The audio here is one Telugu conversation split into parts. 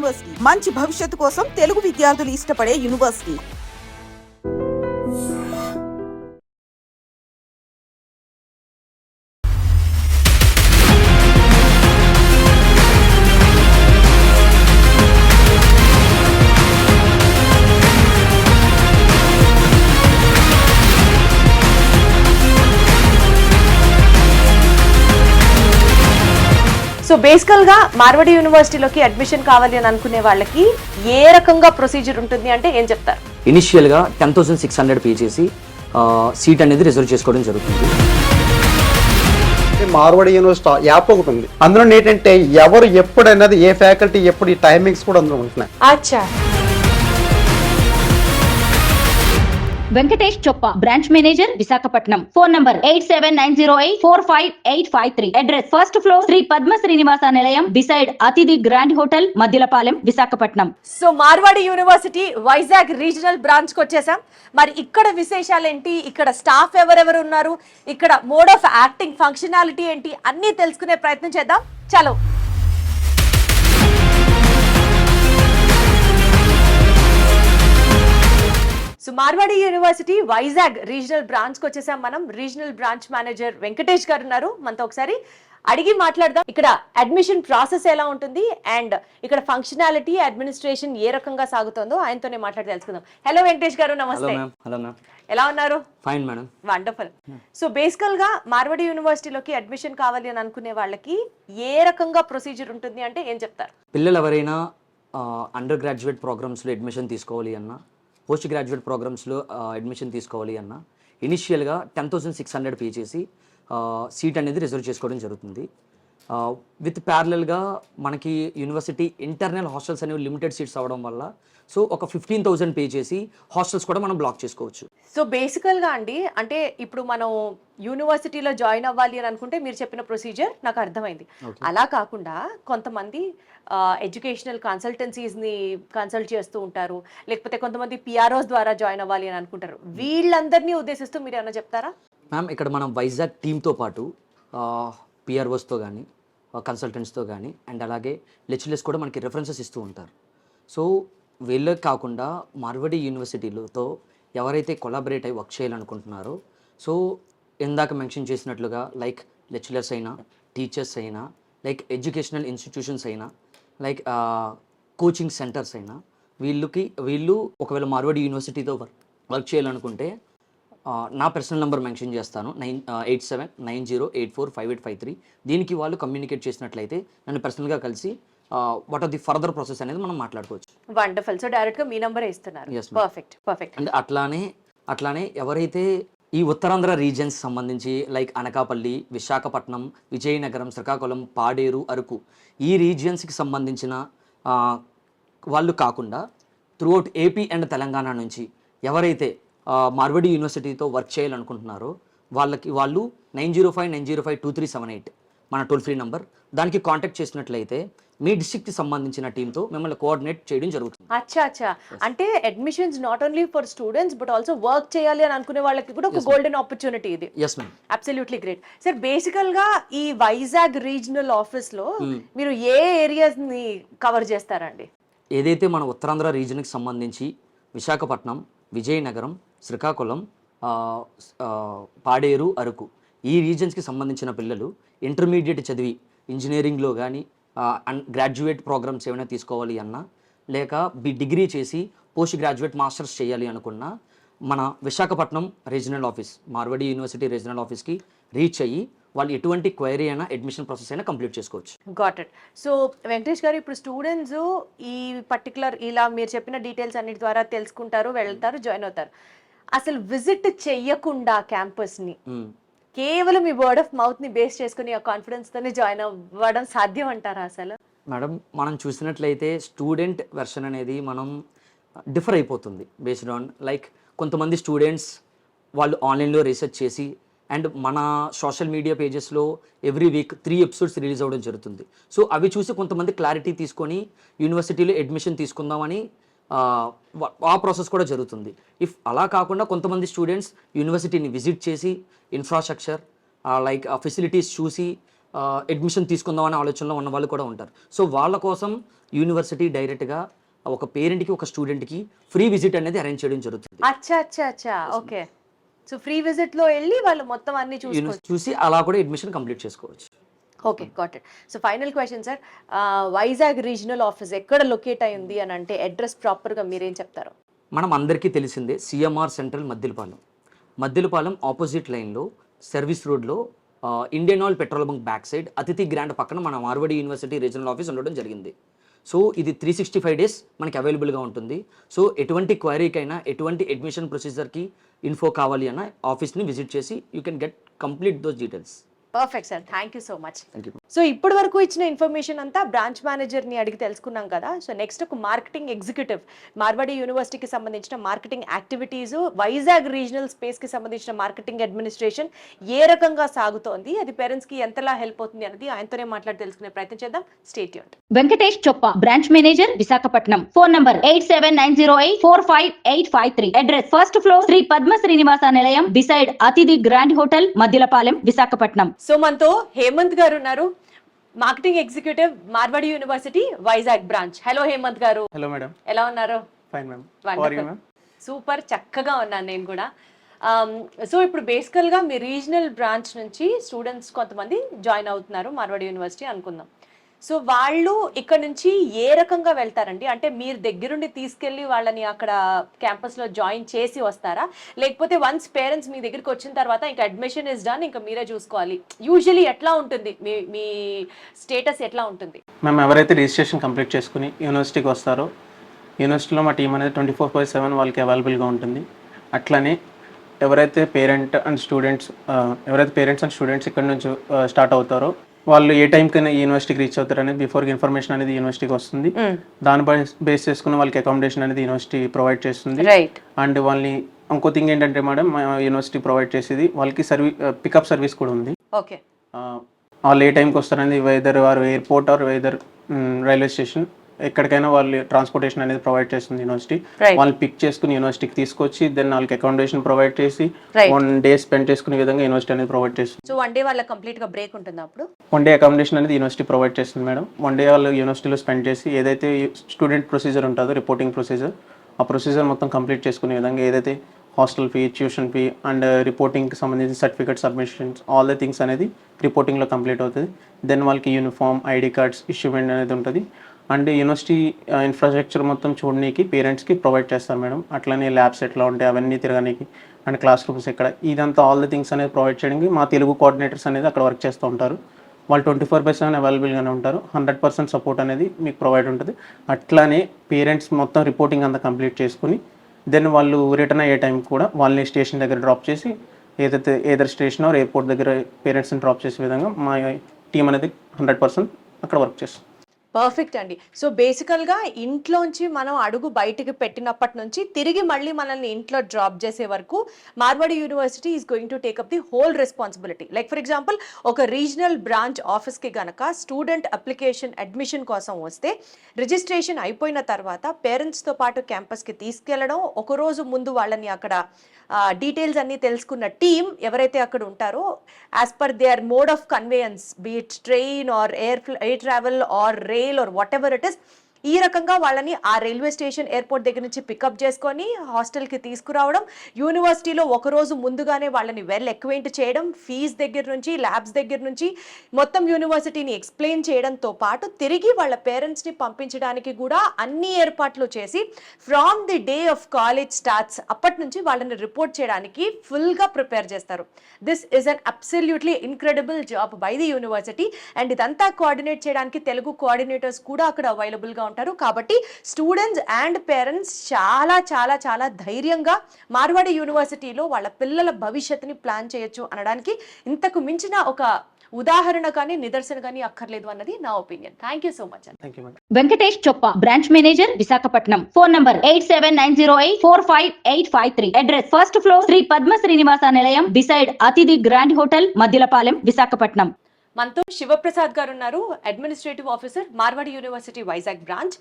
యూనివర్సిటీ మంచి భవిష్యత్తు కోసం తెలుగు విద్యార్థులు ఇష్టపడే యూనివర్సిటీ. సో బేసికల్గా మార్వాడి యూనివర్సిటీలోకి అడ్మిషన్ కావాలి అని అనుకునే వాళ్ళకి ఏ రకంగా ప్రొసీజర్ ఉంటుంది అంటే ఏం చెప్తారు? ఇనిషియల్గా 10,600 పే చేసి సీట్ అనేది రిజర్వ్ చేసుకోవడం జరుగుతుంది. మార్వాడి యూనివర్సిటీ యాప్ ఒకటి ఉంది. అందులో ఏంటంటే ఎవరు ఎప్పుడైనది ఏ ఫ్యాకల్టీ ఎప్పుడు ఈ టైమింగ్స్ కూడా అందులో ఉంటున్నాయి. అచ్చా. Venkatesh Choppa, branch manager, Visakhapatnam. Phone number 8790845853. Address first floor Shri Padma Srinivasa Nilayam beside Athithi grand hotel, Maddilapalem, Visakhapatnam. So Marwadi university Vizag regional branch కి వచ్చేసాం. మరి ఇక్కడ విశేషాలు ఏంటి, ఇక్కడ స్టాఫ్ ఎవరెవరు ఉన్నారు, ఇక్కడ మోడ్ ఆఫ్ యాక్టింగ్ ఫంక్షనాలిటీ ఏంటి అన్నీ తెలుసుకునే ప్రయత్నం చేద్దాం. చలో. So Marwadi university Vizag regional బ్రాంచ్కి వచ్చేసాం మనం. రీజనల్ బ్రాంచ్ మేనేజర్ వెంకటేష్ గారు ఉన్నారు మనతో. ఒకసారి అడిగి మాట్లాడదాం. ఇక్కడ అడ్మిషన్ ప్రాసెస్ ఎలా ఉంటుంది అండ్ ఇక్కడ ఫంక్షనాలిటీ అడ్మినిస్ట్రేషన్ ఏ రకంగా సాగుతుందో ఆయనతోనే మాట్లాడి తెలుసుకుందాం. హలో వెంకటేష్ గారు, నమస్తే. హలో మ్యామ్, ఎలా ఉన్నారు? Fine madam. వండర్ఫుల్. సో బేసికల్ గా మార్వాడి యూనివర్సిటీలోకి అడ్మిషన్ కావాలి అని అనుకునే వాళ్ళకి ఏ రకంగా ప్రొసీజర్ ఉంటుంది అంటే ఏం చెప్తారు? పిల్లలు ఎవరైనా అండర్ గ్రాడ్యుయేట్ ప్రోగ్రామ్స్లో అడ్మిషన్ తీసుకోవాలి అన్నా, పోస్ట్ గ్రాడ్యుయేట్ ప్రోగ్రామ్స్లో అడ్మిషన్ తీసుకోవాలి అన్న ఇనిషియల్గా 10,600 పే చేసి సీట్ అనేది రిజర్వ్ చేసుకోవడం జరుగుతుంది. విత్ ప్యారలల్గా మనకి యూనివర్సిటీ ఇంటర్నల్ హాస్టల్స్ అనేవి లిమిటెడ్ సీట్స్ అవ్వడం వల్ల సో ఒక 15,000 పే చేసి హాస్టల్స్ కూడా మనం బ్లాక్ చేసుకోవచ్చు. సో బేసికల్గా అండి, అంటే ఇప్పుడు మనం యూనివర్సిటీలో జాయిన్ అవ్వాలి అని అనుకుంటే మీరు చెప్పిన ప్రొసీజర్ నాకు అర్థమైంది. అలా కాకుండా కొంతమంది ఎడ్యుకేషనల్ కన్సల్టెన్సీస్ని కన్సల్ట్ చేస్తూ ఉంటారు, లేకపోతే కొంతమంది పిఆర్ఓస్ ద్వారా జాయిన్ అవ్వాలి అని అనుకుంటారు. వీళ్ళందరినీ ఉద్దేశిస్తూ మీరు ఏమైనా చెప్తారా? మ్యామ్, ఇక్కడ మనం వైజాగ్ టీమ్తో పాటు పిఆర్ఓస్తో కానీ కన్సల్టెంట్స్తో కానీ అండ్ అలాగే లెక్చరర్స్ కూడా మనకి రెఫరెన్సెస్ ఇస్తూ ఉంటారు. సో వీళ్ళకి కాకుండా మార్వాడి యూనివర్సిటీలతో ఎవరైతే కొలాబరేట్ అయ్యి వర్క్ చేయాలనుకుంటున్నారో, సో ఇందాక మెన్షన్ చేసినట్లుగా లైక్ లెక్చరర్స్ అయినా, టీచర్స్ అయినా, లైక్ ఎడ్యుకేషనల్ ఇన్స్టిట్యూషన్స్ అయినా, లైక్ కోచింగ్ సెంటర్స్ అయినా, వీళ్ళు ఒకవేళ మార్వాడి యూనివర్సిటీతో వర్క్ చేయాలనుకుంటే నా పర్సనల్ నెంబర్ మెన్షన్ చేస్తాను, 8790845853. దీనికి వాళ్ళు కమ్యూనికేట్ చేసినట్లయితే నన్ను పర్సనల్గా కలిసి what are the further process అనేది మనం మాట్లాడుకోవచ్చు. వండర్ఫుల్. సో డైరెక్ట్గా మీ నెంబరే ఇస్తున్నారు. పర్ఫెక్ట్. అండ్ అట్లానే ఎవరైతే ఈ ఉత్తరాంధ్ర రీజియన్స్ సంబంధించి లైక్ అనకాపల్లి, విశాఖపట్నం, విజయనగరం, శ్రీకాకుళం, పాడేరు, అరకు ఈ రీజియన్స్కి సంబంధించిన వాళ్ళు కాకుండా త్రూఅవుట్ ఏపీ అండ్ తెలంగాణ నుంచి ఎవరైతే మార్వాడి యూనివర్సిటీతో వర్క్ చేయాలనుకుంటున్నారో వాళ్ళు 9059052378 మన టోల్ ఫ్రీ నెంబర్, దానికి కాంటాక్ట్ చేసినట్లయితే మీ డిస్ట్రిక్ట్కి సంబంధించిన టీంతో మిమ్మల్ని కోఆర్డినేట్ చేయడం జరుగుతుంది. అచ్చా. అంటే admissions not only for students but also work చేయాలి అని అనుకునే వాళ్ళకి కూడా ఒక గోల్డెన్ ఆపర్చునిటీ ఇది. Yes ma'am, absolutely great. Sir, బేసికల్ గా ఈ వైజాగ్ రీజనల్ ఆఫీస్ లో మీరు ఏ ఏరియాస్ ని కవర్ చేస్తారండి? ఏదైతే మన ఉత్తరాంధ్ర రీజన్కి సంబంధించి విశాఖపట్నం, విజయనగరం, శ్రీకాకుళం, పాడేరు, అరకు ఈ రీజన్స్కి సంబంధించిన పిల్లలు ఇంటర్మీడియట్ చదివి ఇంజనీరింగ్లో కానీ గ్రాడ్యుయేట్ ప్రోగ్రామ్స్ ఏమైనా తీసుకోవాలి అన్నా, లేక డిగ్రీ చేసి పోస్ట్ గ్రాడ్యుయేట్ మాస్టర్స్ చేయాలి అనుకున్నా మన Visakhapatnam regional office, Marwadi university regional ఆఫీస్కి రీచ్ అయ్యి వాళ్ళు ఎటువంటి క్వైరీ అయినా అడ్మిషన్ ప్రాసెస్ అయినా కంప్లీట్ చేసుకోవచ్చు. Got it. So Venkatesh garu, ఇప్పుడు స్టూడెంట్స్ ఈ పర్టికులర్ ఇలా మీరు చెప్పిన డీటెయిల్స్ అన్నిటి ద్వారా తెలుసుకుంటారు, వెళ్తారు, జాయిన్ అవుతారు. అసలు విజిట్ చెయ్యకుండా క్యాంపస్ని కేవలం ఈ వర్డ్ ఆఫ్ మౌత్ని బేస్ చేసుకుని ఆ కాన్ఫిడెన్స్తోనే జాయిన్ అవ్వడం సాధ్యం అంటారా అసలు? మేడం, మనం చూసినట్లయితే స్టూడెంట్ వెర్షన్ అనేది మనం డిఫర్ అయిపోతుంది బేస్డ్ ఆన్ లైక్ కొంతమంది స్టూడెంట్స్ వాళ్ళు ఆన్లైన్లో రీసెర్చ్ చేసి అండ్ మన సోషల్ మీడియా పేజెస్లో ఎవ్రీ వీక్ 3 ఎపిసోడ్స్ రిలీజ్ అవ్వడం జరుగుతుంది. సో అవి చూసి కొంతమంది క్లారిటీ తీసుకొని యూనివర్సిటీలో అడ్మిషన్ తీసుకుందామని ఆ ప్రాసెస్ కూడా జరుగుతుంది. ఇఫ్ అలా కాకుండా కొంతమంది స్టూడెంట్స్ యూనివర్సిటీని విజిట్ చేసి ఇన్ఫ్రాస్ట్రక్చర్ లైక్ ఫెసిలిటీస్ చూసి అడ్మిషన్ తీసుకుందాం అనే ఆలోచనలో ఉన్న వాళ్ళు కూడా ఉంటారు. సో వాళ్ళ కోసం యూనివర్సిటీ డైరెక్ట్గా ఒక పేరెంట్కి ఒక స్టూడెంట్కి ఫ్రీ విజిట్ అనేది అరేంజ్ చేయడం జరుగుతుంది. అచ్చా ఓకే. సో ఫ్రీ విజిట్ లో వెళ్ళి వాళ్ళు మొత్తం అన్ని చూసి అలా కూడా అడ్మిషన్ కంప్లీట్ చేసుకోవచ్చు. Okay, got it. So final question sir, Vizag regional office ఎక్కడ లొకేట్ అయింది అని అంటే అడ్రస్ ప్రాపర్గా మీరేం చెప్తారు? మనం అందరికీ తెలిసిందే సిఎంఆర్ సెంట్రల్ మద్దిలపాలెం ఆపోజిట్ లైన్లో సర్వీస్ రోడ్లో Indian oil petrol bunk back side అతిథి గ్రాండ్ పక్కన మన మార్వాడి యూనివర్సిటీ రీజనల్ ఆఫీస్ ఉండడం జరిగింది. సో ఇది 365 days మనకి అవైలబుల్గా ఉంటుంది. సో ఎటువంటి క్వైరీకైనా ఎటువంటి అడ్మిషన్ ప్రొసీజర్కి ఇన్ఫో కావాలి అన్న ఆఫీస్ని విజిట్ చేసి you can get complete those details. Perfect sir, thank you so much. Thank you. So ఇప్పటి వరకు ఇచ్చిన ఇన్ఫర్మేషన్ అంతా బ్రాంచ్ మేనేజర్ని అడిగి తెలుసుకున్నాం కదా. సో నెక్స్ట్ ఒక మార్కెటింగ్ ఎగ్జిక్యూటివ్, మార్వాడి యూనివర్సిటీకి సంబంధించిన మార్కెటింగ్ యాక్టివిటీస్, వైజాగ్ రీజనల్ స్పేస్కి సంబంధించిన మార్కెటింగ్ అడ్మినిస్ట్రేషన్ ఏ రకంగా సాగుతోంది, అది పేరెంట్స్కి ఎంతలా హెల్ప్ అవుతుంది అనేది ఆయనతోనే మాట్లాడి తెలుసుకునే ప్రయత్నం చేద్దాం. Stay tuned. Venkatesh Choppa, branch manager, Visakhapatnam. Phone number 8790845853. Address first floor Shri Padma Srinivasa Nilayam beside Athithi grand hotel, Maddilapalem, Visakhapatnam. So మనతో హేమంత్ గారు ఉన్నారు, marketing executive, Marwadi university Vizag branch. Hello Hemanth garu. Hello madam. ఎలా ఉన్నారు? Fine ma'am. సూపర్, చక్కగా ఉన్నాను నేను కూడా. సో ఇప్పుడు బేసికల్గా మీ రీజనల్ బ్రాంచ్ నుంచి స్టూడెంట్స్ కొంతమంది జాయిన్ అవుతున్నారు మార్వాడి యూనివర్సిటీ అనుకుందాం. సో వాళ్ళు ఇక్కడ నుంచి ఏ రకంగా వెళ్తారండి? అంటే మీరు దగ్గరుండి తీసుకెళ్ళి వాళ్ళని అక్కడ క్యాంపస్లో జాయిన్ చేసి వస్తారా, లేకపోతే వన్స్ పేరెంట్స్ మీ దగ్గరికి వచ్చిన తర్వాత ఇంకా అడ్మిషన్ ఇస్ డన్, ఇంకా మీరే చూసుకోవాలి? యూజువలీ ఎట్లా ఉంటుంది మీ స్టేటస్, ఎట్లా ఉంటుంది? మేము ఎవరైతే రిజిస్ట్రేషన్ కంప్లీట్ చేసుకుని యూనివర్సిటీకి వస్తారో యూనివర్సిటీలో మా టీం అనేది 24/7 వాళ్ళకి అవైలబుల్గా ఉంటుంది. అట్లనే ఎవరైతే పేరెంట్స్ అండ్ స్టూడెంట్స్ ఇక్కడ నుంచి స్టార్ట్ అవుతారో వాళ్ళు ఏ టైంకైనా యూనివర్సిటీకి రీచ్ అవుతారు అనేది బిఫోర్ ఇన్ఫర్మేషన్ అనేది యూనివర్సిటీకి వస్తుంది. దాని బేస్ చేసుకుని వాళ్ళకి అకామిడేషన్ అనేది యూనివర్సిటీ ప్రొవైడ్ చేస్తుంది. అండ్ వాళ్ళని ఇంకో థింగ్ ఏంటంటే మేడం, యూనివర్సిటీ ప్రొవైడ్ చేసేది వాళ్ళకి పికప్ సర్వీస్ కూడా ఉంది. ఓకే. వాళ్ళు ఏ టైంకి వస్తారనేది వెదర్ వారు airport or whether railway station ఎక్కడికైనా వాళ్ళు ట్రాన్స్పోర్టేషన్ అనేది ప్రొవైడ్ చేస్తుంది యూనివర్సిటీ. వాళ్ళని పిక్ చేసుకుని యూనివర్సిటీకి తీసుకొచ్చి దెన్ వాళ్ళకి అకామిడేషన్ ప్రొవైడ్ చేసి 1 day స్పెండ్ చేసుకునే విధంగా యూనివర్సిటీ అనేది ప్రొవైడ్ చేస్తుంది. సో 1 day వాళ్ళకి కంప్లీట్ గా బ్రేక్ ఉంటుంది. అప్పుడు 1 day అకామిడేషన్ అనేది యూనివర్సిటీ ప్రొవైడ్ చేస్తుంది మేడం. 1 day వాళ్ళు యూనివర్సిటీలో స్పెండ్ చేసి ఏదైతే స్టూడెంట్ ప్రొసీజర్ ఉంటుందో రిపోర్టింగ్ ప్రొసీజర్, ఆ ప్రొసీజర్ మొత్తం కంప్లీట్ చేసుకునే విధంగా ఏదైతే hostel fee, tuition fee and రిపోర్టింగ్కి సంబంధించిన certificate submissions all the things అనేది రిపోర్టింగ్లో కంప్లీట్ అవుతుంది. దెన్ వాళ్ళకి యూనిఫామ్, ఐడి కార్డ్స్ ఇష్యూమెంట్ అనేది ఉంటుంది. అండ్ యూనివర్సిటీ ఇన్ఫ్రాస్ట్రక్చర్ మొత్తం చూడడానికి పేరెంట్స్కి ప్రొవైడ్ చేస్తారు మేడం. అట్లనే ల్యాబ్స్ ఎట్లా ఉంటాయి అవన్నీ తిరగడానికి, అండ్ క్లాస్ రూమ్స్ ఎక్కడ, ఇదంతా ఆల్ ద థింగ్స్ అనేది ప్రొవైడ్ చేయడానికి మా తెలుగు కోఆర్డినేటర్స్ అనేది అక్కడ వర్క్ చేస్తూ ఉంటారు. వాళ్ళు 24/7 అవైలబుల్గానే ఉంటారు. 100% సపోర్ట్ అనేది మీకు ప్రొవైడ్ ఉంటుంది. అట్లానే పేరెంట్స్ మొత్తం రిపోర్టింగ్ అంతా కంప్లీట్ చేసుకుని దెన్ వాళ్ళు రిటర్న్ అయ్యే టైం కూడా వాళ్ళని స్టేషన్ దగ్గర డ్రాప్ చేసి ఏదైతే ఏదర్ స్టేషన్ ఆర్ ఎయిర్పోర్ట్ దగ్గర పేరెంట్స్ని డ్రాప్ చేసే విధంగా మా టీం అనేది 100% అక్కడ వర్క్ చేస్తుంది. పర్ఫెక్ట్ అండి. సో బేసికల్గా ఇంట్లోంచి మనం అడుగు బయటికి పెట్టినప్పటి నుంచి తిరిగి మళ్ళీ మనల్ని ఇంట్లో డ్రాప్ చేసే వరకు Marwadi university is going to take up the whole responsibility. Like for example ఒక రీజనల్ బ్రాంచ్ ఆఫీస్కి గనక స్టూడెంట్ అప్లికేషన్ అడ్మిషన్ కోసం వస్తే రిజిస్ట్రేషన్ అయిపోయిన తర్వాత పేరెంట్స్తో పాటు క్యాంపస్కి తీసుకెళ్లడం, ఒకరోజు ముందు వాళ్ళని అక్కడ డీటెయిల్స్ అన్నీ తెలుసుకున్న టీమ్ ఎవరైతే అక్కడ ఉంటారో as per their mode of conveyance, be it train or air travel or rail or whatever it is, ఈ రకంగా వాళ్ళని ఆ రైల్వే స్టేషన్, ఎయిర్పోర్ట్ దగ్గర నుంచి పికప్ చేసుకొని హాస్టల్కి తీసుకురావడం, యూనివర్సిటీలో ఒకరోజు ముందుగానే వాళ్ళని వెల్ ఎక్వైంట్ చేయడం, ఫీజ్ దగ్గర నుంచి ల్యాబ్స్ దగ్గర నుంచి మొత్తం యూనివర్సిటీని ఎక్స్ప్లెయిన్ చేయడంతో పాటు తిరిగి వాళ్ళ పేరెంట్స్ని పంపించడానికి కూడా అన్ని ఏర్పాట్లు చేసి from the day of college starts అప్పటి నుంచి వాళ్ళని రిపోర్ట్ చేయడానికి ఫుల్గా ప్రిపేర్ చేస్తారు. This is an absolutely incredible job by the university. And ఇదంతా కోఆర్డినేట్ చేయడానికి తెలుగు కోఆర్డినేటర్స్ కూడా అక్కడ అవైలబుల్గా ఉంటారు. కాబట్టి స్టూడెంట్స్ అండ్ పేరెంట్స్ చాలా చాలా చాలా ధైర్యంగా మార్వాడి యూనివర్సిటీలో వాళ్ళ పిల్లల భవిష్యత్తుని ప్లాన్ చేయొచ్చు అనడానికి ఇంతకు మించిన ఒక ఉదాహరణ కానీ నిదర్శన కానీ అక్కర్లేదు అన్నది నా opinion. Thank you so much అండి. Venkatesh Choppa, branch manager, Visakhapatnam. Phone number 8790845853. Address first floor Shri Padma Srinivasa Nilayam beside Athithi grand hotel, Maddilapalem, Visakhapatnam. మనతో శివప్రసాద్ గారు ఉన్నారు, administrative officer, Marwadi university Vizag branch.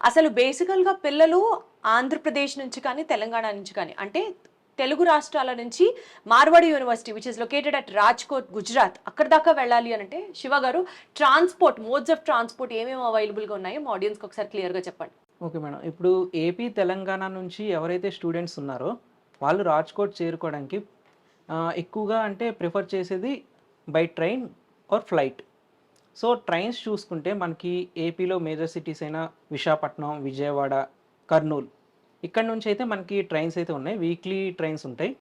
అసలు బేసికల్గా పిల్లలు ఆంధ్రప్రదేశ్ నుంచి కానీ తెలంగాణ నుంచి కానీ, అంటే తెలుగు రాష్ట్రాల నుంచి Marwadi university which is located at Rajkot Gujarat అక్కడ దాకా వెళ్ళాలి అని అంటే శివ గారు ట్రాన్స్పోర్ట్ మోడ్స్ ఆఫ్ ట్రాన్స్పోర్ట్ ఏమేమి అవైలబుల్గా ఉన్నాయో మా ఆడియన్స్కి ఒకసారి క్లియర్గా చెప్పండి. ఓకే మేడం, ఇప్పుడు ఏపీ తెలంగాణ నుంచి ఎవరైతే స్టూడెంట్స్ ఉన్నారో వాళ్ళు రాజ్కోట్ చేరుకోవడానికి ఎక్కువగా అంటే ప్రిఫర్ చేసేది by train or flight. So trains చూసుకుంటే మనకి ఏపీలో మేజర్ సిటీస్ అయిన విశాఖపట్నం, విజయవాడ, కర్నూలు ఇక్కడ నుంచి అయితే మనకి ట్రైన్స్ అయితే ఉన్నాయి, వీక్లీ ట్రైన్స్ ఉంటాయి.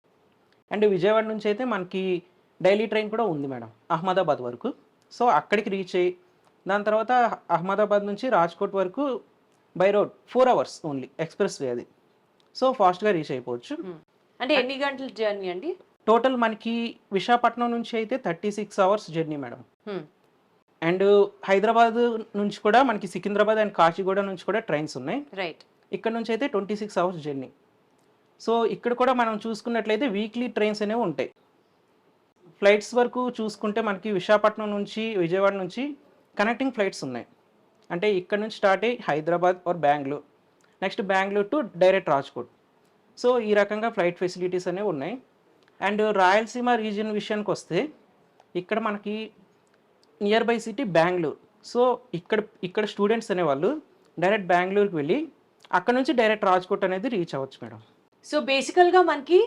అండ్ విజయవాడ నుంచి అయితే మనకి డైలీ ట్రైన్ కూడా ఉంది మేడం అహ్మదాబాద్ వరకు. సో అక్కడికి రీచ్ అయ్యి దాని తర్వాత అహ్మదాబాద్ నుంచి రాజ్కోట్ వరకు by road 4 hours only, express way అది. సో ఫాస్ట్గా రీచ్ అయిపోవచ్చు. అంటే ఎన్ని గంటల జర్నీ అండి? టోటల్ మనకి విశాఖపట్నం నుంచి అయితే 36 hours journey madam. And Hyderabad నుంచి కూడా మనకి సికింద్రాబాద్ అండ్ కాచిగూడ నుంచి కూడా ట్రైన్స్ ఉన్నాయి. రైట్. ఇక్కడ నుంచి అయితే 26 hours జర్నీ. సో ఇక్కడ కూడా మనం చూసుకున్నట్లయితే వీక్లీ ట్రైన్స్ అనేవి ఉంటాయి. ఫ్లైట్స్ వరకు చూసుకుంటే మనకి విశాఖపట్నం నుంచి విజయవాడ నుంచి కనెక్టింగ్ ఫ్లైట్స్ ఉన్నాయి. అంటే ఇక్కడ నుంచి స్టార్ట్ అయ్యి Hyderabad or Bengaluru, next Bengaluru to direct Rajkot. So ఈ రకంగా ఫ్లైట్ ఫెసిలిటీస్ అనేవి ఉన్నాయి. అండ్ రాయలసీమ రీజియన్ విషయానికి వస్తే ఇక్కడ మనకి near by city Bengaluru. So ఇక్కడ స్టూడెంట్స్ అనేవాళ్ళు డైరెక్ట్ బెంగళూరుకి వెళ్ళి అక్కడ నుంచి డైరెక్ట్ రాజ్కోట్ అనేది రీచ్ అవ్వచ్చు మేడం. సో బేసికల్గా మనకి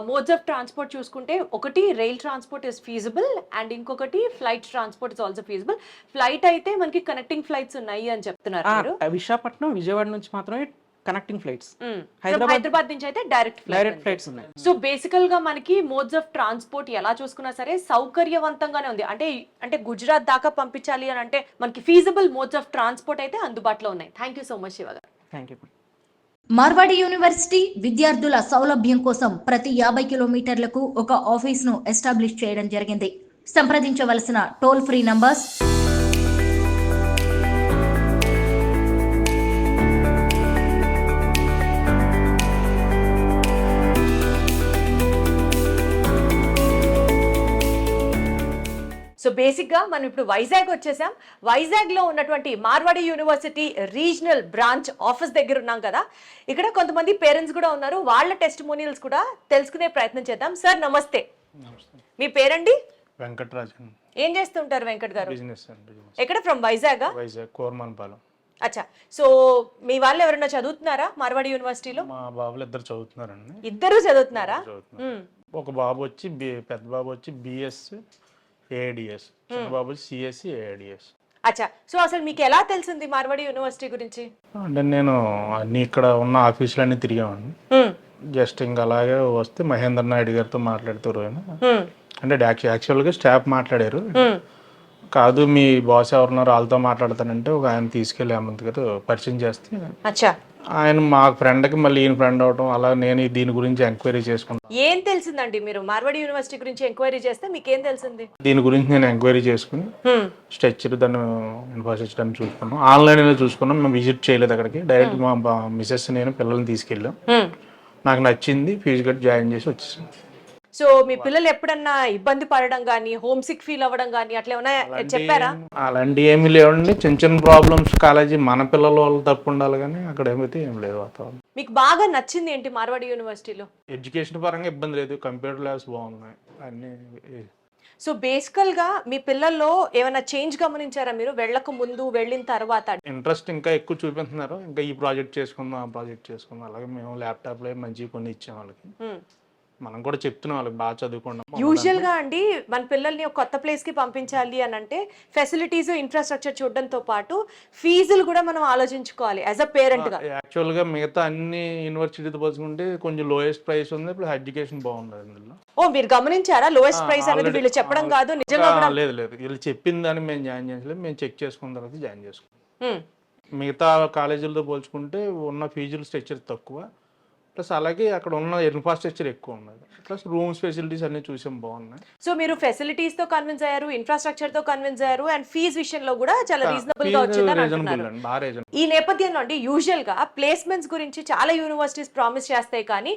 మోడ్స్ ఆఫ్ ట్రాన్స్పోర్ట్ చూసుకుంటే ఒకటి rail transport is feasible and ఇంకొకటి flight transport is also feasible. Flight అయితే మనకి కనెక్టింగ్ ఫ్లైట్స్ ఉన్నాయి అని చెప్తున్నారు. విశాఖపట్నం, విజయవాడ నుంచి మాత్రమే కనెక్టింగ్ ఫ్లైట్స్, హైదరాబాద్ నుంచి అయితే డైరెక్ట్ ఫ్లైట్స్ ఉన్నాయి. సో బేసికల్ గా మనకి మోడ్స్ ఆఫ్ ట్రాన్స్పోర్ట్ ఎలా చూసుకున్నా సరే సౌకర్యవంతంగానే ఉంది. అంటే గుజరాత్ దాకా పంపించాలి అని అంటే మనకి ఫీజిబుల్ మోడ్స్ ఆఫ్ ట్రాన్స్పోర్ట్ అయితే అందుబాటులో ఉన్నాయి. Thank you so much Shiva garu. Thank you. Marwadi university విద్యార్థుల సౌలభ్యం కోసం ప్రతి 50 కిలోమీటర్లకు ఒక ఆఫీస్ను ఎస్టాబ్లిష్ చేయడం జరిగింది. సంప్రదించవలసిన టోల్ ఫ్రీ నంబర్స్ సో బేసిక్గా మనం ఇప్పుడు వైజాగ్ వచ్చేసాం. వైజాగ్లో ఉన్నటువంటి Marwadi university regional branch office దగ్గర ఉన్నాం కదా. ఇక్కడ కొంతమంది పేరెంట్స్ కూడా ఉన్నారు, వాళ్ళ టెస్టిమోనియల్స్ కూడా తెలుసుకునే ప్రయత్నం చేద్దాం. సార్ నమస్తే. మీ పేరండి? వెంకటరాజన్. ఏం చేస్తుంటారు వెంకట్ గారు? బిజినెస్ అండి. ఎక్కడ? ఫ్రమ్ వైజాగ్? వైజాగ్ కోర్మన్పాలెం. అచ్చా. సో మీ వాళ్ళు ఎవరైనా చదువుతున్నారా మార్వాడి యూనివర్సిటీలో? మా బాబులు ఇద్దరు చదువుతున్నారండి. ఇద్దరు చదువుతున్నారా? ఒక బాబు వచ్చి పెద్ద బాబు వచ్చి బిఎస్ ఏఐడిఎస్, చిన్న బాబు సిఎస్సి ఏఐడిఎస్. అచ్చా. సో అసలు మీకు ఎలా తెలిసింది మార్వాడి యూనివర్సిటీ గురించి? అంటే నేను అన్ని ఇక్కడ ఉన్న ఆఫీసులన్నీ తిరిగామండి. జస్ట్ ఇంకా అలాగే వస్తే మహేంద్ర నాయుడు గారితో మాట్లాడుతూ అంటే యాక్చువల్గా స్టాఫ్ మాట్లాడారు. కాదు మీ బాస్ ఎవరున్నారు వాళ్ళతో మాట్లాడతానంటే ఒక ఆయన తీసుకెళ్ళి హేమంత్ గారు పరిచయం చేస్తే ఆయన మా ఫ్రెండ్కి మళ్ళీ ఈయన ఫ్రెండ్ అవడం, అలా నేను దీని గురించి ఎంక్వైరీ చేసుకున్నాను. ఏం తెలిసిందండి? మీరు మార్వాడి యూనివర్సిటీ గురించి ఎంక్వైరీ చేస్తే మీకేం తెలిసింది? దీని గురించి నేను ఎంక్వైరీ చేసుకుని స్ట్రక్చర్ దాన్ని ఇన్ఫ్రాస్ట్రక్చర్ అని చూసుకున్నాం. ఆన్లైన్లో చూసుకున్నాం, మేము విజిట్ చేయలేదు అక్కడికి. డైరెక్ట్ మా మిసెస్ నేను పిల్లల్ని తీసుకెళ్ళాం. నాకు నచ్చింది, ఫీజు కట్టి జాయిన్ చేసి వచ్చేసాను. సో మీ పిల్లలు ఎప్పుడన్నా ఇబ్బంది పడడం కానీ హోమ్ సిక్ ఫీల్ అవ్వడం కానీ అట్లా ఏమైనా చెప్పారా? అలాంటి ఏమి లేవండి. చిన్న చిన్న ప్రాబ్లమ్స్ కాలేజీ మన పిల్లల వాళ్ళు తప్పు ఉండాలి కానీ అక్కడ ఏమైతే ఏం లేదు వాతావరణం. మీకు బాగా నచ్చింది ఏంటి మార్వాడి యూనివర్సిటీలో? ఎడ్యుకేషన్ పరంగా ఇబ్బంది లేదు, కంప్యూటర్ ల్యాబ్స్ బాగున్నాయి అన్ని. సో బేసికల్ గా మీ పిల్లల్లో ఏమైనా చేంజ్ గమనించారా మీరు వెళ్ళక ముందు వెళ్ళిన తర్వాత? ఇంట్రెస్ట్ ఇంకా ఎక్కువ చూపిస్తున్నారు. ఇంకా ఈ ప్రాజెక్ట్ చేసుకుందాం, ఆ ప్రాజెక్ట్ చేసుకుందాం. అలాగే మేము ల్యాప్టాప్లో మంచిగా కొన్ని ఇచ్చాం వాళ్ళకి. మనం కూడా చెప్తున్నాం వాళ్ళకి బాగా చదువుకోండి. యూజువల్ గా అండి మన పిల్లల్ని ఒక కొత్త ప్లేస్ కి పంపించాలి అని అంటే ఫెసిలిటీస్, ఇన్ఫ్రాస్ట్రక్చర్ చూడడంతో పాటు ఫీజులు కూడా మనం ఆలోచించుకోవాలి యాజ్ అ పేరెంట్ గా. యాక్చువల్ గా మిగతా అన్ని యూనివర్సిటీతో పోల్చుకుంటే కొంచెం లోయెస్ట్ ప్రైస్ ఉంది. ఇప్పుడు ఎడ్యుకేషన్ బాగుంది అందులో. ఓ మీరు గమనించారా? లోయెస్ట్ ప్రైస్ అనేది వీళ్ళు చెప్పడం కాదు, నిజంగా కూడా లేదు. వీళ్ళు చెప్పిన దాన్ని మేము జాయిన్ చేసలేదు, మేము చెక్ చేసుకున్న తర్వాత జాయిన్ చేసుకున్నాం. మిగతా కాలేజీలతో పోల్చుకుంటే ఉన్న ఫీజులు స్ట్రక్చర్ తక్కువ, ప్లస్ అలాగే అక్కడ ఉన్న ఇన్ఫ్రాస్ట్రక్చర్ ఎక్కువ ఉన్నది, ప్లస్ రూమ్స్ ఫెసిలిటీస్ అన్ని చూసాం బాగున్నాయి. సో మీరు ఫెసిలిటీస్ తో కన్విన్స్ అయ్యారు, ఇన్ఫ్రాస్ట్రక్చర్ తో కన్విన్స్ అయ్యారు, అండ్ ఫీజ్ విషయంలో కూడా చాలా రీజనబుల్ గా వచ్చిందని అంటున్నారు. ఈ నేపథ్యంలో అండి యూజువల్ గా ప్లేస్మెంట్స్ గురించి చాలా యూనివర్సిటీస్ ప్రామిస్ చేస్తాయి, కానీ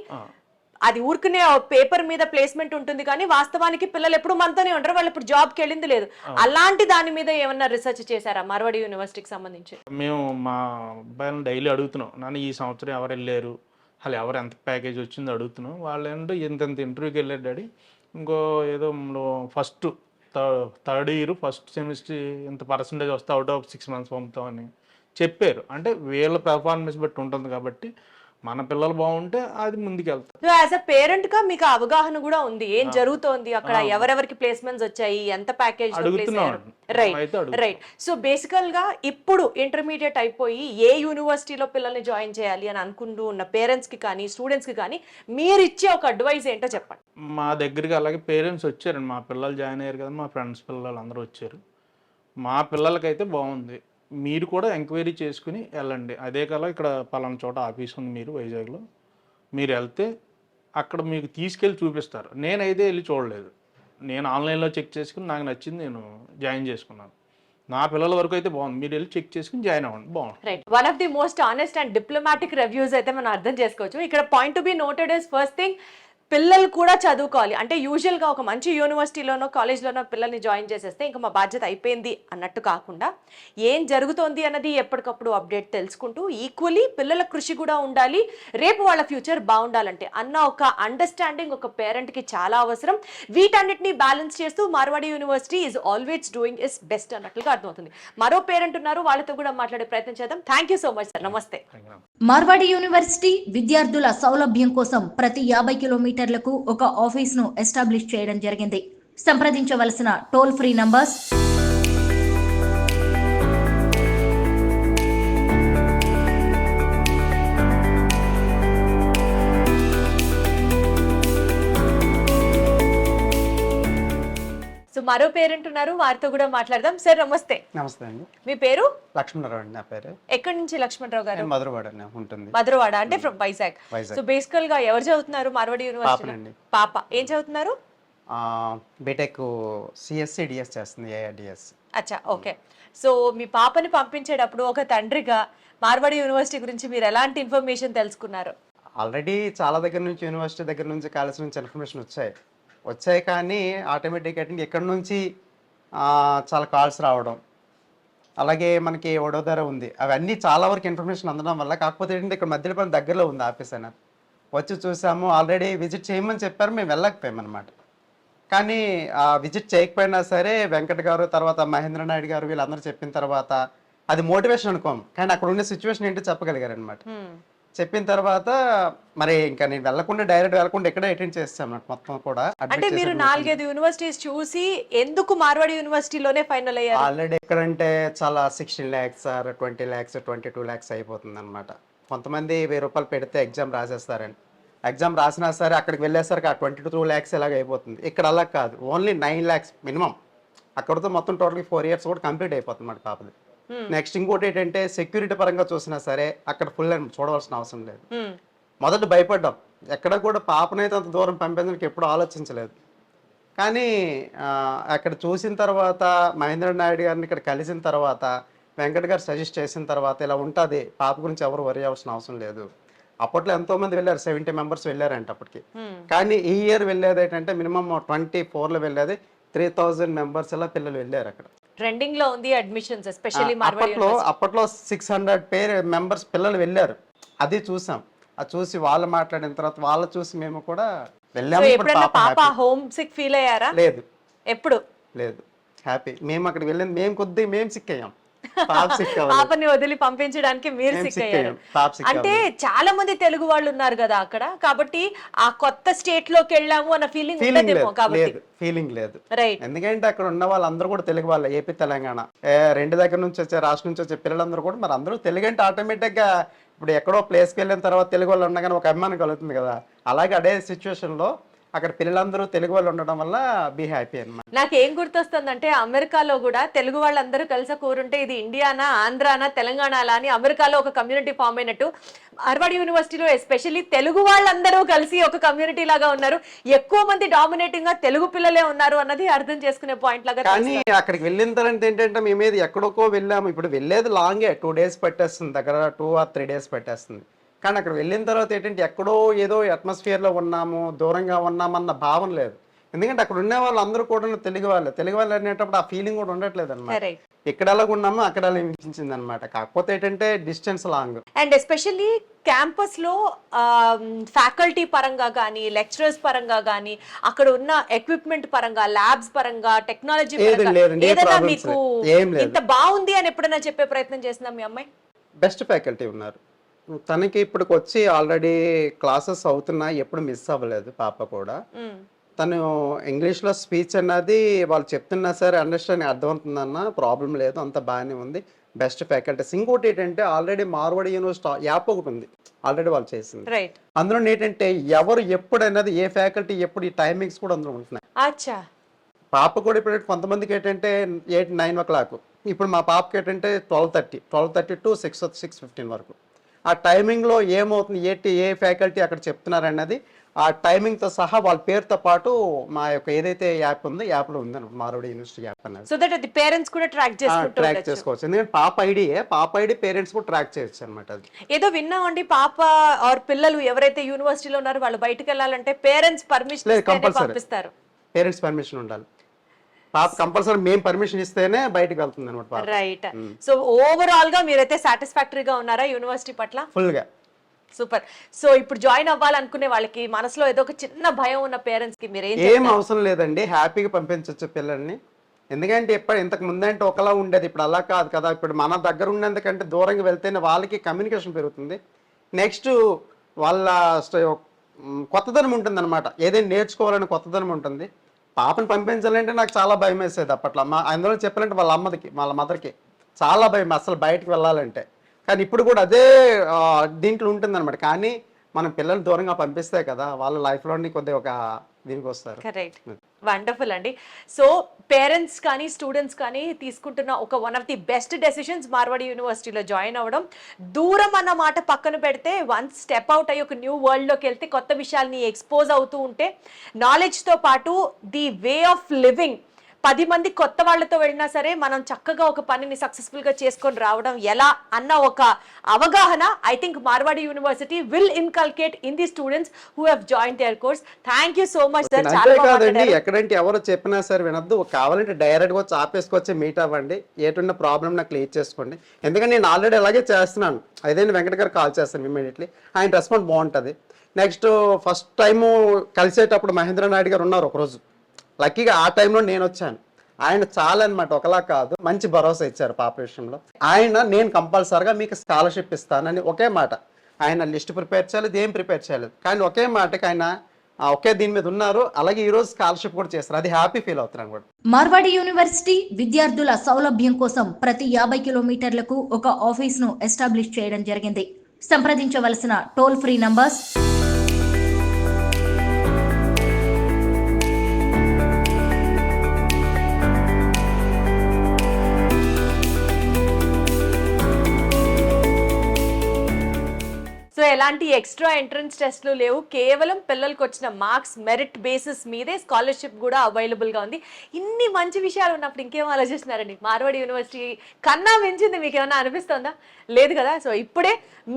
అది ఊరుకునే పేపర్ మీద ప్లేస్మెంట్ ఉంటుంది కానీ వాస్తవానికి పిల్లలు ఎప్పుడు మనతోనే ఉంటారు, వాళ్ళు ఇప్పుడు జాబ్కి వెళ్ళింది లేదు. అలాంటి దాని మీద ఏమన్నా రీసెర్చ్ చేశారా మార్వాడి యూనివర్సిటీకి సంబంధించి? మేము మా అబ్బాయిలను డైలీ అడుగుతున్నాం, నాన్న ఈ సంవత్సరం ఎవరు వెళ్ళారు, వాళ్ళు ఎవరు ఎంత ప్యాకేజ్ వచ్చిందో అడుగుతున్నాం. వాళ్ళు ఏంటో ఇంత ఇంటర్వ్యూకి వెళ్ళాడు డాడీ, ఇంకో ఏదో first third year first semester ఇంత పర్సంటేజ్ వస్తే అవుట్ ఆఫ్ 6 months పంపుతామని చెప్పారు. అంటే వీళ్ళ పెర్ఫార్మెన్స్ బట్టి ఉంటుంది కాబట్టి మన పిల్లలు బాగుంటే అది ముందుకెళ్తారు. సో యాజ్ అ పేరెంట్ గా మీకు అవగాహన కూడా ఉంది ఏం జరుగుతోంది అక్కడ, ఎవరెవరికి ప్లేస్మెంట్స్ వచ్చాయి, ఎంత ప్యాకేజ్ రైట్. సో బేసికల్ గా ఇప్పుడు ఇంటర్మీడియట్ అయిపోయి ఏ యూనివర్సిటీలో పిల్లల్ని జాయిన్ చేయాలి అని అనుకుంటూ ఉన్న పేరెంట్స్ కి కానీ స్టూడెంట్స్ కి కానీ మీరు ఇచ్చే ఒక అడ్వైస్ ఏంటో చెప్పండి. మా దగ్గరికి అలాగే పేరెంట్స్ వచ్చారండి, మా పిల్లలు జాయిన్ అయ్యారు కదా, మా ఫ్రెండ్స్ పిల్లలు అందరూ వచ్చారు. మా పిల్లలకైతే బాగుంది, మీరు కూడా ఎంక్వైరీ చేసుకుని వెళ్ళండి. అదే కల ఇక్కడ పలానా చోట ఆఫీస్ ఉంది మీరు వైజాగ్లో, మీరు వెళ్తే అక్కడ మీకు తీసుకెళ్ళి చూపిస్తారు. నేనైతే వెళ్ళి చూడలేదు, నేను ఆన్లైన్లో చెక్ చేసుకుని నాకు నచ్చింది నేను జాయిన్ చేసుకున్నాను. నా పిల్లల వరకు అయితే బాగుంది, మీరు వెళ్ళి చెక్ చేసుకుని జాయిన్ అవ్వండి, బాగుంది. Right, one of the most honest and diplomatic reviews అయితే మనం అర్థం చేసుకోవచ్చు. ఇక్కడ point to be noted is first thing, పిల్లలు కూడా చదువుకోవాలి. అంటే యూజువల్గా ఒక మంచి యూనివర్సిటీలోనో కాలేజ్లోనో పిల్లల్ని జాయిన్ చేసేస్తే ఇంకా మా బాధ్యత అయిపోయింది అన్నట్టు కాకుండా ఏం జరుగుతోంది అన్నది ఎప్పటికప్పుడు అప్డేట్ తెలుసుకుంటూ ఈక్వలీ పిల్లల కృషి కూడా ఉండాలి, రేపు వాళ్ళ ఫ్యూచర్ బాగుండాలంటే అన్న ఒక అండర్స్టాండింగ్ ఒక పేరెంట్కి చాలా అవసరం. వీటన్నిటిని బ్యాలెన్స్ చేస్తూ Marwadi university is always doing its best అన్నట్లుగా అర్థమవుతుంది. మరో పేరెంట్ ఉన్నారు, వాళ్ళతో కూడా మాట్లాడే ప్రయత్నం చేద్దాం. Thank you so much sir, నమస్తే. మార్వాడి యూనివర్సిటీ విద్యార్థుల సౌలభ్యం కోసం ప్రతి 50 కిలోమీటర్లకు ఒక ఆఫీస్ ను ఎస్టాబ్లిష్ చేయడం జరిగింది. సంప్రదించవలసిన టోల్ ఫ్రీ నంబర్స్ సో మరో పేరెంట్ ఉన్నారు, వారితో కూడా మాట్లాడదాం. సార్ నమస్తే. నమస్తే అండి. మీ పేరు? లక్ష్మణరావు అండి నా పేరు. ఎక్కడి నుంచి లక్ష్మణరావు గారు? మధురవాడ ఉంటుంది. మధురవాడ అంటే ఫ్రమ్ వైజాగ్. సో బేసికల్ గా ఎవరు చదువుతున్నారు మార్వాడి యూనివర్సిటీ? పాప ఏం చదువుతున్నారు? బీటెక్ సిఎస్సి డిఎస్ చేస్తుంది, ఏఐడిఎస్. అచ్చా, ఓకే. సో మీ పాపని పంపించేటప్పుడు ఒక తండ్రిగా మార్వాడి యూనివర్సిటీ గురించి మీరు ఎలాంటి ఇన్ఫర్మేషన్ తెలుసుకున్నారు? ఆల్రెడీ చాలా దగ్గర నుంచి యూనివర్సిటీ దగ్గర నుంచి కాలేజ్ నుంచి ఇన్ఫర్మేషన్ వచ్చాయి కానీ ఆటోమేటిక్గా ఇక్కడ నుంచి చాలా కాల్స్ రావడం, అలాగే మనకి వడోదర ఉంది, అవన్నీ చాలా వరకు ఇన్ఫర్మేషన్ అందడం వల్ల. కాకపోతే ఏంటంటే ఇక్కడ మధ్యలో దగ్గరలో ఉంది ఆఫీస్ అనేది, వచ్చి చూసాము. ఆల్రెడీ విజిట్ చేయమని చెప్పారు, మేము వెళ్ళకపోయామన్నమాట. కానీ ఆ విజిట్ చేయకపోయినా సరే వెంకట్ గారు తర్వాత మహేంద్ర నాయుడు గారు వీళ్ళందరూ చెప్పిన తర్వాత అది మోటివేషన్ అనుకోము, కానీ అక్కడ ఉండే సిచ్యువేషన్ ఏంటో చెప్పగలిగారు అనమాట. చెప్పిన తర్వాత మరి ఇంకా నేను డైరెక్ట్ వెళ్ళకుండా ఎక్కడ అటెండ్ చేస్తాను మొత్తం కూడా. అంటే మీరు 4-5 యూనివర్సిటీస్ చూసి ఎందుకు మార్వాడి యూనివర్సిటీలోనే ఫైనల్ అయ్యారు? ఆల్రెడీ ఎక్కడంటే చాలా 16 lakhs or 20 lakhs 22 lakhs అయిపోతుంది అనమాట. కొంతమంది 1000 రూపాయలు పెడితే ఎగ్జామ్ రాసేస్తారని, ఎగ్జామ్ రాసినా సరే అక్కడికి వెళ్ళేసరికి ఆ 22 lakhs ఎలాగ అయిపోతుంది. ఇక్కడ అలా కాదు, ఓన్లీ 9 lakhs మినిమం. అక్కడతో మొత్తం టోటల్ 4 years కూడా కంప్లీట్ అయిపోతుంది అన్నమాట పాపది. నెక్స్ట్ ఇంకోటి ఏంటంటే సెక్యూరిటీ పరంగా చూసినా సరే అక్కడ ఫుల్ చూడవలసిన అవసరం లేదు. మొదట భయపడ్డాం, ఎక్కడ కూడా పాపనైతే అంత దూరం పంపించడానికి ఎప్పుడు ఆలోచించలేదు. కానీ అక్కడ చూసిన తర్వాత మహేంద్ర నాయుడు గారిని ఇక్కడ కలిసిన తర్వాత వెంకట్ గారు సజెస్ట్ చేసిన తర్వాత ఇలా ఉంటుంది, పాప గురించి ఎవరు వరి అవ్వాల్సిన అవసరం లేదు. అప్పట్లో ఎంతో మంది వెళ్ళారు, 70 members వెళ్ళారంట అప్పటికి. కానీ ఈ ఇయర్ వెళ్ళేది ఏంటంటే మినిమం 24లో వెళ్ళేది 3000 members ఇలా పిల్లలు వెళ్ళారు. అక్కడ ట్రెండింగ్ లో ఉంది అడ్మిషన్స్, ఎస్పెషల్లీ మార్వాడి అప్పట్లో 600 members పిల్లలు వెళ్ళారు. అది చూసాం, అది చూసి వాళ్ళు మాట్లాడిన తర్వాత వాళ్ళు చూసి మేము కూడా వెళ్ళాము. పాప హోమ్ సిక్ ఫీల్ అయ్యారా? లేదు, ఎప్పుడు లేదు, హ్యాపీ. మేము అక్కడికి వెళ్ళింది మేము సిక్ అయ్యాం, పాపని వదిలి పంపించడానికి మీరు సిక్ అయ్యారు. అంటే చాలా మంది తెలుగు వాళ్ళు ఉన్నారు కదా అక్కడ, కాబట్టి ఆ కొత్త స్టేట్ లోకి వెళ్ళాము అన్న ఫీలింగ్ ఉంటదేమో. కాబట్టి ఫీలింగ్ లేదు, రైట్. ఎందుకంటే అక్కడ ఉన్న వాళ్ళందరూ కూడా తెలుగు వాళ్ళే, ఏపీ తెలంగాణ 2 దగ్గర నుంచి వచ్చే రాష్ట్రం నుంచి వచ్చే పిల్లలందరూ కూడా మరి అందరూ తెలుగు. అంటే ఆటోమేటిక్ గా ఇప్పుడు ఎక్కడో ప్లేస్కి వెళ్ళిన తర్వాత తెలుగు వాళ్ళు ఉండగానే ఒక అభిమానం కలుగుతుంది కదా, అలాగే అదే సిచ్యువేషన్ లో అక్కడ పిల్లలందరూ తెలుగు వాళ్ళు ఉండడం వల్ల బీ హ్యాపీ అన్నమాట. నాకు ఏం గుర్తొస్తుందంటే అమెరికాలో కూడా తెలుగు వాళ్ళందరూ కలిసి కూరుంటే ఇది ఇండియానా ఆంధ్రానా తెలంగాణలా అని అమెరికాలో ఒక కమ్యూనిటీ ఫామ్ అయినట్టు మార్వాడి యూనివర్సిటీలో ఎస్పెషల్లీ తెలుగు వాళ్ళందరూ కలిసి ఒక కమ్యూనిటీ లాగా ఉన్నారు. ఎక్కువ మంది డామినేటింగ్ గా తెలుగు పిల్లలే ఉన్నారు అన్నది అర్థం చేసుకునే పాయింట్ లాగా. కానీ అక్కడికి వెళ్ళిన తర్వాత ఏంటంటే మేమేది ఎక్కడికో వెళ్ళాము, ఇప్పుడు వెళ్ళేది లాంగే 2 days పట్టేస్తుంది, దగ్గర 2 or 3 days పట్టేస్తుంది. కానీ అక్కడ వెళ్ళిన తర్వాత ఏంటంటే ఎక్కడో ఏదో అట్మాస్ఫియర్లో ఉన్నాము, దూరంగా ఉన్నామన్న భావన లేదు. ఎందుకంటే అక్కడ ఉన్న వాళ్ళు అందరూ కూడా తెలుగు వాళ్ళు అనేటప్పుడు ఆ ఫీలింగ్ కూడా ఉండట్లేదు అన్నమాట. ఇక్కడ ఎలాగ ఉన్నామో అక్కడ అలా అనిపించింది అనమాట. కాకపోతే ఏంటంటే distance long. And especially campus లో ఫ్యాకల్టీ పరంగా కానీ లెక్చరర్స్ పరంగా కానీ అక్కడ ఉన్న ఎక్విప్మెంట్ పరంగా ల్యాబ్స్ పరంగా టెక్నాలజీ పరంగా లేదండి, ఏ ఏదైనా problems మీకు ఏం లేదు. ఇంత బాగుంది అని ఎప్పుడైనా చెప్పే ప్రయత్నం చేసిందా మీ అమ్మాయి? బెస్ట్ ఫ్యాకల్టీ ఉన్నారు. తనకి ఇప్పటికి వచ్చి ఆల్రెడీ క్లాసెస్ అవుతున్నాయి, ఎప్పుడు మిస్ అవ్వలేదు పాప కూడా. తను ఇంగ్లీష్లో స్పీచ్ అన్నది వాళ్ళు చెప్తున్నా సరే అండర్స్టాండింగ్ అర్థమవుతుందన్న, ప్రాబ్లం లేదు, అంత బాగానే ఉంది. Best faculties. ఇంకోటి ఏంటంటే ఆల్రెడీ మార్వాడి యూనివర్సిటీ యాప్ ఒకటి ఉంది, ఆల్రెడీ వాళ్ళు చేసింది. రైట్. అందులో ఏంటంటే ఎవరు ఎప్పుడు అనేది ఏ ఫ్యాకల్టీ ఎప్పుడు ఈ టైమింగ్స్ కూడా అందులో ఉంటున్నాయి. అచ్చా. పాప కూడా ఇప్పుడు కొంతమందికి ఏంటంటే 8-9 o'clock, ఇప్పుడు మా పాపకి ఏంటంటే 12:30 to 6:15 వరకు. ఆ టైమింగ్లో ఏమవుతుంది, ఏ ఫ్యాకల్టీ అక్కడ చెప్తున్నారు అన్నది ఆ టైమింగ్తో సహా వాళ్ళ పేరుతో పాటు మా యొక్క ఏదైతే యాప్ ఉందో యాప్లో ఉందన్నమాట, మార్వాడి యూనివర్సిటీ యాప్ అనేది. సో దట్ అది పేరెంట్స్ కూడా ట్రాక్ చేసుకోవచ్చు. ఎందుకంటే పాప ఐడి పేరెంట్స్ కూడా ట్రాక్ చేయొచ్చు అనమాట. అది ఏదో విన్నామండి, పాప ఆర్ పిల్లలు ఎవరైతే యూనివర్సిటీలో ఉన్నారో వాళ్ళు బయటకు వెళ్ళాలంటే పేరెంట్స్ పర్మిషన్ పంపిస్తారు. పేరెంట్స్ పర్మిషన్ ఉండాలి. పాప కంపల్సరీ మేము పర్మిషన్ ఇస్తేనే బయటకు వెళ్తుంది అనమాట. రైట్. సో ఓవరాల్ గా మీరైతే సాటిస్ఫాక్టరీగా ఉన్నారా యూనివర్సిటీ పట్ల? ఫుల్ గా. సూపర్. సో ఇప్పుడు జాయిన్ అవ్వాలనుకునే వాళ్ళకి మనసులో ఏదో ఒక చిన్న భయం ఉన్న పేరెంట్స్ కి మీరు ఏం అవసరం లేదండి, హ్యాపీగా పంపించవచ్చు పిల్లల్ని. ఎందుకంటే ఇంతకు ముందంటే ఒకలా ఉండేది, ఇప్పుడు అలా కాదు కదా. ఇప్పుడు మన దగ్గర ఉండేందుకంటే దూరంగా వెళ్తేనే వాళ్ళకి కమ్యూనికేషన్ పెరుగుతుంది. నెక్స్ట్ వాళ్ళ కొత్తదనం ఉంటుంది అనమాట, ఏదైనా నేర్చుకోవాలని కొత్తదనం ఉంటుంది. పాపను పంపించాలంటే నాకు చాలా భయం వేసేది అప్పట్లో. అందులో చెప్పాలంటే వాళ్ళ మదర్కి చాలా భయం అసలు బయటకు వెళ్ళాలంటే. కానీ ఇప్పుడు కూడా అదే దీంట్లో ఉంటుంది అనమాట. కానీ మనం పిల్లలు దూరంగా పంపిస్తే కదా వాళ్ళ లైఫ్లోని కొద్దిగా ఒక దీనికి వస్తారు. కరెక్ట్. వండర్ఫుల్ అండి. సో పేరెంట్స్ కానీ స్టూడెంట్స్ కానీ తీసుకుంటున్న ఒక one of the best decisions Marwadi యూనివర్సిటీలో జాయిన్ అవ్వడం. దూరం అన్న మాట పక్కన పెడితే వన్స్ స్టెప్ అవుట్ అయ్యి ఒక న్యూ వరల్డ్లోకి వెళ్తే కొత్త విషయాల్ని ఎక్స్పోజ్ అవుతూ ఉంటే నాలెడ్జ్తో పాటు ది వే ఆఫ్ లివింగ్ 10 మంది కొత్త వాళ్ళతో వెళ్ళినా సరే మనం చక్కగా ఒక పనిని సక్సెస్ఫుల్గా చేసుకొని రావడం ఎలా అన్న ఒక అవగాహన I think Marwadi university will inculcate in the students who have join their course. Thank you so much sir. చాలా కాదండి, ఎక్కడంటే ఎవరు చెప్పినా సరే వినొద్దు, కావాలంటే డైరెక్ట్గా వచ్చి ఆపేసుకొచ్చి మీట్ అవ్వండి, ఏటున్న ప్రాబ్లం నాకు క్లియర్ చేసుకోండి. ఎందుకంటే నేను ఆల్రెడీ అలాగే చేస్తున్నాను. అదేంటి వెంకట గారు కాల్ చేస్తాను ఇమీడియట్లీ, ఆయన రెస్పాన్స్ బాగుంటుంది. నెక్స్ట్ ఫస్ట్ టైము కలిసేటప్పుడు మహేంద్ర నాయుడు గారు ఉన్నారు ఒకరోజు, లక్కీగా ఆ టైంలో నేను వచ్చాను. ఆయన చాలా అనమాట, ఒకలా కాదు, మంచి భరోసా ఇచ్చారు పాప విషయంలో. నేను కంపల్సరిగా మీకు స్కాలర్షిప్ ఇస్తానని ఒకే మాట. ఆయన లిస్ట్ ప్రిపేర్ చేయలేదు, ఏం ప్రిపేర్ చేయలేదు, కానీ ఒకే మాటకి ఆయన ఒకే దీని మీద ఉన్నారు. అలాగే ఈ రోజు స్కాలర్షిప్ కూడా చేస్తారు, అది హ్యాపీ ఫీల్ అవుతున్నాను కూడా. మార్వాడి యూనివర్సిటీ విద్యార్థుల సౌలభ్యం కోసం ప్రతి 50 కిలోమీటర్లకు ఒక ఆఫీస్ను ఎస్టాబ్లిష్ చేయడం జరిగింది. సంప్రదించవలసిన టోల్ ఫ్రీ నంబర్స్ సో ఎలాంటి ఎక్స్ట్రా ఎంట్రన్స్ టెస్ట్లు లేవు, కేవలం పిల్లలకు వచ్చిన మార్క్స్ మెరిట్ బేసిస్ మీదే స్కాలర్షిప్ కూడా అవైలబుల్గా ఉంది. ఇన్ని మంచి విషయాలు ఉన్నప్పుడు ఇంకేం ఆలోచిస్తున్నారండి? మార్వాడి యూనివర్సిటీ కన్నా మించింది మీకు ఏమైనా అనిపిస్తుందా? లేదు కదా. సో ఇప్పుడే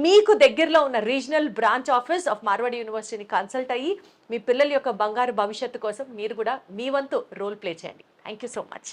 మీకు దగ్గరలో ఉన్న regional branch office of Marwadi యూనివర్సిటీని కన్సల్ట్ అయ్యి మీ పిల్లల యొక్క బంగారు భవిష్యత్తు కోసం మీరు కూడా మీ వంతు రోల్ ప్లే చేయండి. Thank you so much.